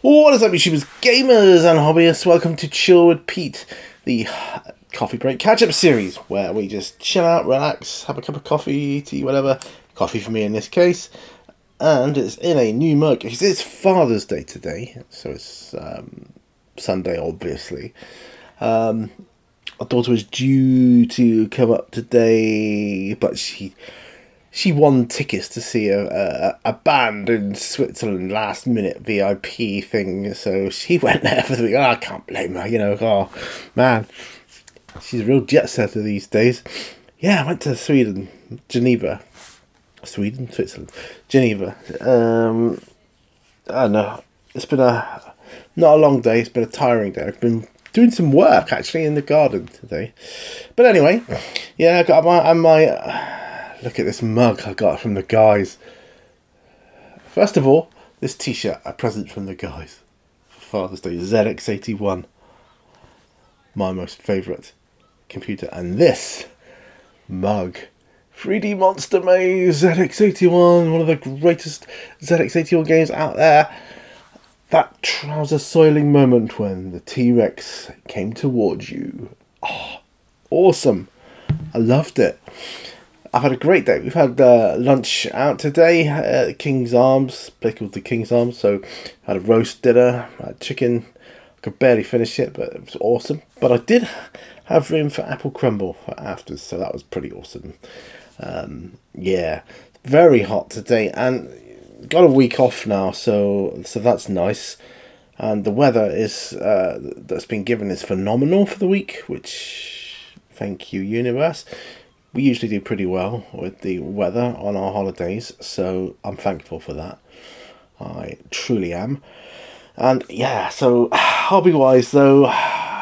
What is up, YouTubers, gamers, and hobbyists? Welcome to Chill with Pete, the coffee break catch-up series, where we just chill out, relax, have a cup of coffee, tea, whatever. Coffee for me in this case. And it's in a new mug. It's Father's Day today, so it's Sunday, obviously. My daughter was due to come up today, but she won tickets to see a band in Switzerland, last minute VIP thing, so she went there for the week. Oh, I can't blame her, oh man, she's a real jet setter these days. Yeah, I went to Switzerland, Geneva. I don't know, it's been not a long day, it's been a tiring day. I've been doing some work actually in the garden today. But anyway, yeah, I got my look at this mug I got from the guys. First of all, this t-shirt, a present from the guys for Father's Day, ZX81. My most favourite computer. And this mug, 3D Monster Maze ZX81, one of the greatest ZX81 games out there. That trouser soiling moment when the T-Rex came towards you. Oh, awesome. I loved it. I've had a great day. We've had lunch out today at King's Arms, a place called the King's Arms. So I had a roast dinner, I had chicken. I could barely finish it, but it was awesome. But I did have room for apple crumble for afters, so that was pretty awesome. Yeah, very hot today, and got a week off now, so that's nice. And the weather is that's been given is phenomenal for the week, which thank you, universe. We usually do pretty well with the weather on our holidays, so I'm thankful for that. I truly am. And yeah, so hobby-wise though,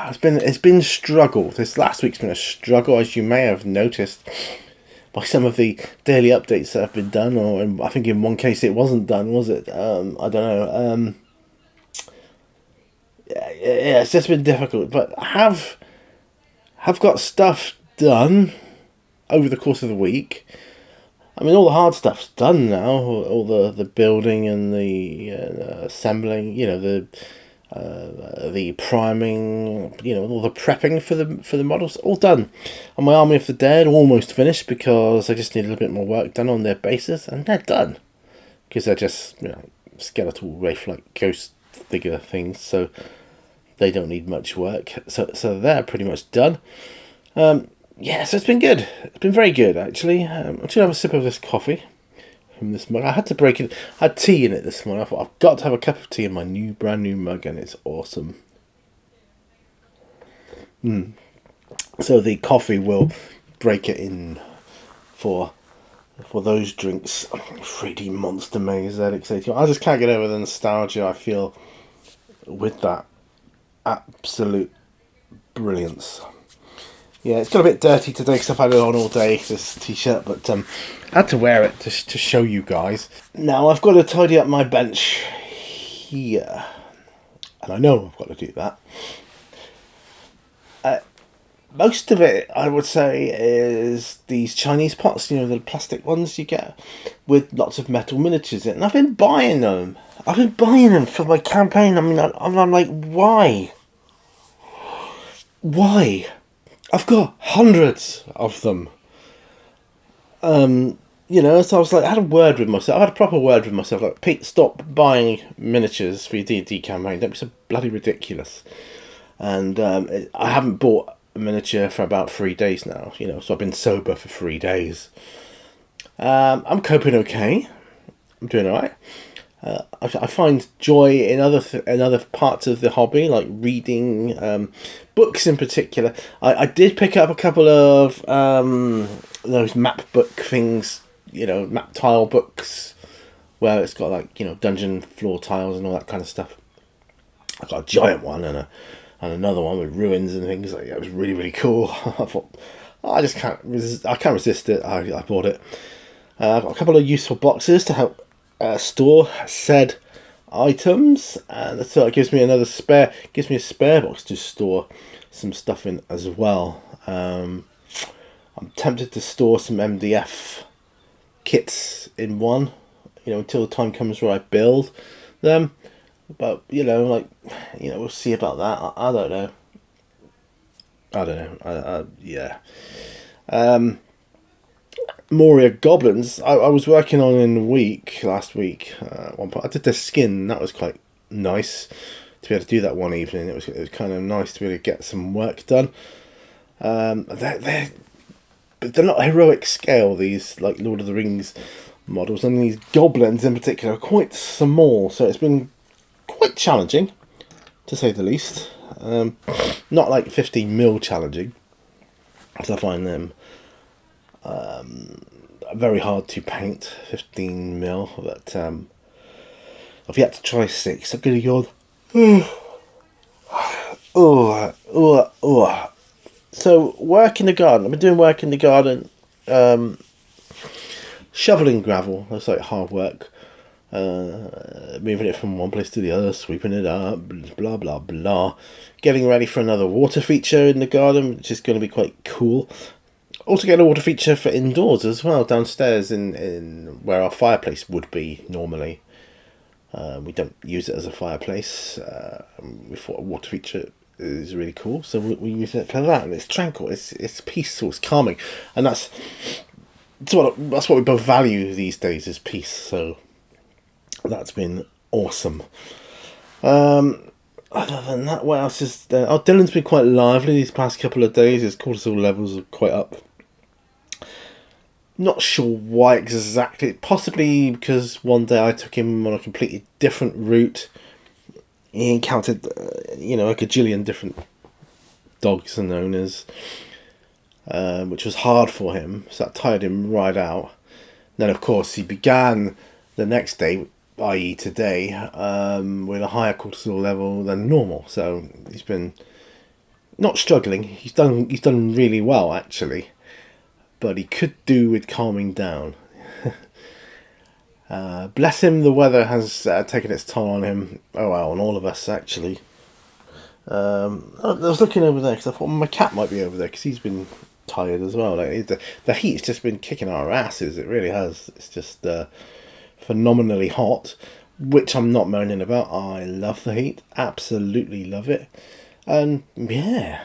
it's been a struggle. This last week's been a struggle, as you may have noticed by some of the daily updates that have been done, or I think in one case it wasn't done, was it? I don't know. Yeah, it's just been difficult, but I have got stuff done over the course of the week. I mean, all the hard stuff's done now. All the building and the assembling. The priming. All the prepping for the models, all done. And my Army of the Dead almost finished because I just need a little bit more work done on their bases, and they're done because they're just skeletal wraith-like ghost figure things, so they don't need much work. So they're pretty much done. Yeah, so it's been good. It's been very good, actually. I'm just going to have a sip of this coffee from this mug. I had to break it. I had tea in it this morning. I thought, I've got to have a cup of tea in my brand new mug, and it's awesome. So the coffee will break it in for those drinks. 3D Monster Maze ZX81. I just can't get over the nostalgia I feel with that. Absolute brilliance. Yeah, it's got a bit dirty today because I've had it on all day, this t-shirt, but I had to wear it to show you guys. Now I've got to tidy up my bench here, and I know I've got to do that. Most of it, I would say, is these Chinese pots, the plastic ones you get with lots of metal miniatures in. And I've been buying them. I've been buying them for my campaign. I mean, I'm like, why? Why? I've got hundreds of them. So I was like, I had a word with myself. I had a proper word with myself. Like, Pete, stop buying miniatures for your D&D campaign. Don't be so bloody ridiculous. And I haven't bought a miniature for about 3 days now. So I've been sober for 3 days. I'm coping okay. I'm doing alright. I find joy in other parts of the hobby, like reading, books in particular. I did pick up a couple of those map book things, map tile books, where it's got like dungeon floor tiles and all that kind of stuff. I got a giant one and another one with ruins and things like that. It was really, really cool. I thought, I just can't resist it. I bought it. I've got a couple of useful boxes to help store said items, and so it gives me a spare box to store some stuff in as well. I'm tempted to store some MDF kits in one, until the time comes where I build them. But we'll see about that. I don't know. I don't know. Yeah. Moria Goblins. I was working on in a week last week. At one point, I did their skin. That was quite nice to be able to do that one evening. It was kind of nice to be able to get some work done. But they're not heroic scale. These like Lord of the Rings models, and these goblins in particular are quite small. So it's been quite challenging, to say the least. Not like 15 mil challenging, because I find them very hard to paint. 15 mil, but I've yet to try 6. I'm gonna yawn. Oh. So work in the garden. I've been doing work in the garden, shoveling gravel. That's like hard work. Moving it from one place to the other, sweeping it up, blah blah blah. Getting ready for another water feature in the garden, which is going to be quite cool. Also getting a water feature for indoors as well, downstairs in where our fireplace would be normally. We don't use it as a fireplace. We thought a water feature is really cool, so we use it for that, and it's tranquil, it's peaceful, it's calming, and that's what we both value these days, is peace. So that's been awesome. Other than that, what else is there? Oh, Dylan's been quite lively these past couple of days. His cortisol levels are quite up. Not sure why exactly. Possibly because one day I took him on a completely different route. He encountered, a gajillion different dogs and owners, which was hard for him. So that tired him right out. Then, of course, he began the next day, i.e. today, with a higher cortisol level than normal. So he's been not struggling. He's done really well, actually. But he could do with calming down. Bless him, the weather has taken its toll on him. Oh, well, on all of us, actually. I was looking over there because I thought my cat might be over there because he's been tired as well. Like the heat's just been kicking our asses. It really has. It's just phenomenally hot, which I'm not moaning about. I love the heat. Absolutely love it. And yeah.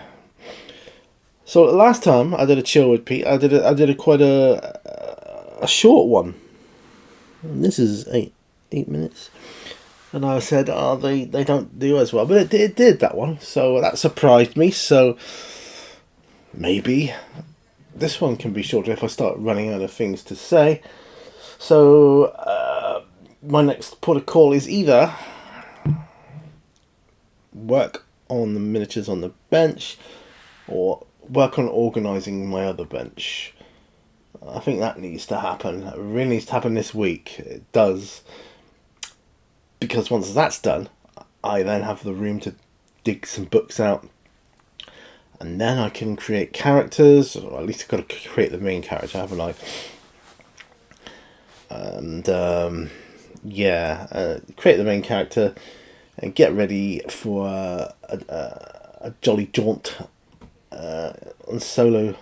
So last time I did a chill with Pete, I did quite a short one. This is eight minutes, and I said, "Oh, they don't do as well," but it did that one, so that surprised me. So maybe this one can be shorter if I start running out of things to say. So my next port of call is either work on the miniatures on the bench, or work on organising my other bench. I think that needs to happen. It really needs to happen this week. It does. Because once that's done, I then have the room to dig some books out. And then I can create characters, or at least I've got to create the main character, haven't I? And, create the main character and get ready for a jolly jaunt on solo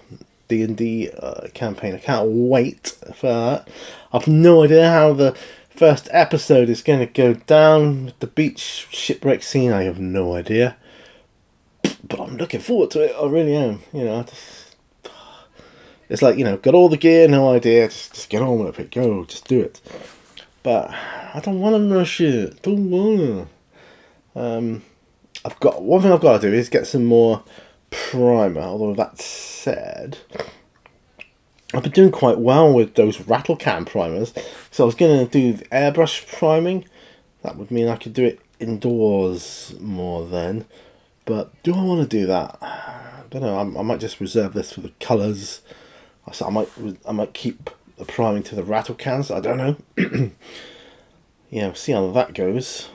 D&D campaign. I can't wait for that. I've no idea how the first episode is going to go down with the beach shipwreck scene. I have no idea, but I'm looking forward to it. I really am. It's like, got all the gear, no idea. Just get on with it. Go, just do it. But I don't want to rush it. Don't want to. I've got one thing I've got to do is get some more primer. Although that said, I've been doing quite well with those rattle can primers. So I was going to do the airbrush priming. That would mean I could do it indoors more then. But do I want to do that? I don't know. I might just reserve this for the colours. So I might keep the priming to the rattle cans. I don't know. Yeah, we'll see how that goes.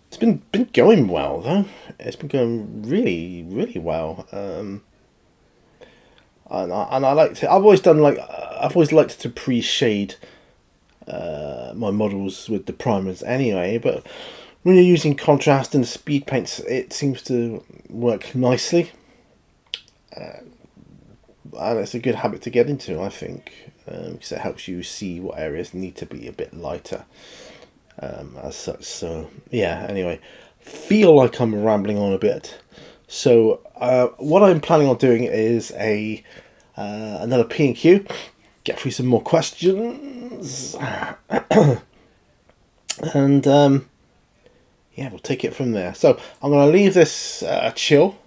It's been going well though. It's been going really, really well. And I like to. I've always liked to pre-shade my models with the primers anyway. But when you're using contrast and speed paints, it seems to work nicely. And it's a good habit to get into, I think, because it helps you see what areas need to be a bit lighter. as such. So yeah, anyway, feel like I'm rambling on a bit. So what I'm planning on doing is another P&Q, get through some more questions, and yeah, we'll take it from there. So I'm going to leave this chill,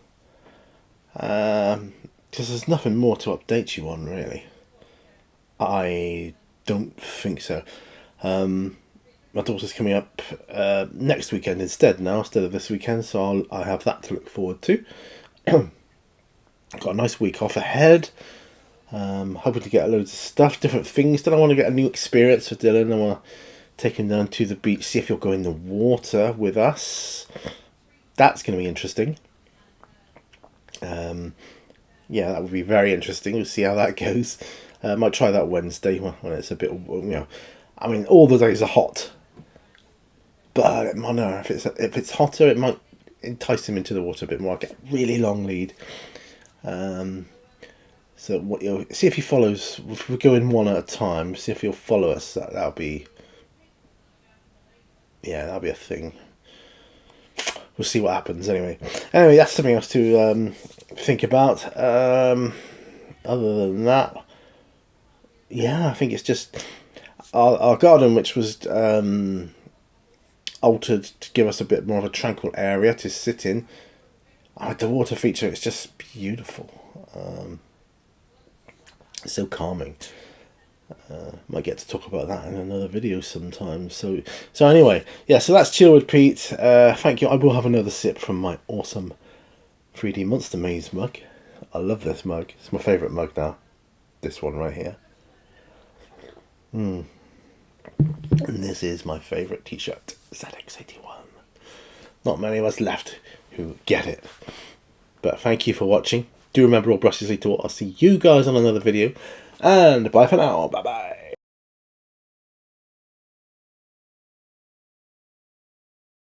because there's nothing more to update you on, really. I don't think so. My daughter's coming up next weekend instead of this weekend, so I have that to look forward to. Got a nice week off ahead. Hoping to get loads of stuff, different things. Then I want to get a new experience for Dylan. I want to take him down to the beach, see if he'll go in the water with us. That's going to be interesting. Yeah, that would be very interesting. We'll see how that goes. Might try that Wednesday when it's a bit, I mean, all the days are hot. But I don't know, if it's hotter, it might entice him into the water a bit more. I get a really long lead. So see if he follows. If we go in one at a time, see if he'll follow us. That'll be a thing. We'll see what happens. Anyway, that's something else to think about. Other than that, yeah, I think it's just our garden, which was altered to give us a bit more of a tranquil area to sit in. The water feature is just beautiful. It's so calming. Might get to talk about that in another video sometime. So anyway, yeah, so that's Chill with Pete. Thank you. I will have another sip from my awesome 3D Monster Maze mug. I love this mug. It's my favourite mug now. This one right here. And this is my favourite t-shirt, ZX81. Not many of us left who get it. But thank you for watching. Do remember, all brushes lead to what. I'll see you guys on another video. And bye for now. Bye-bye.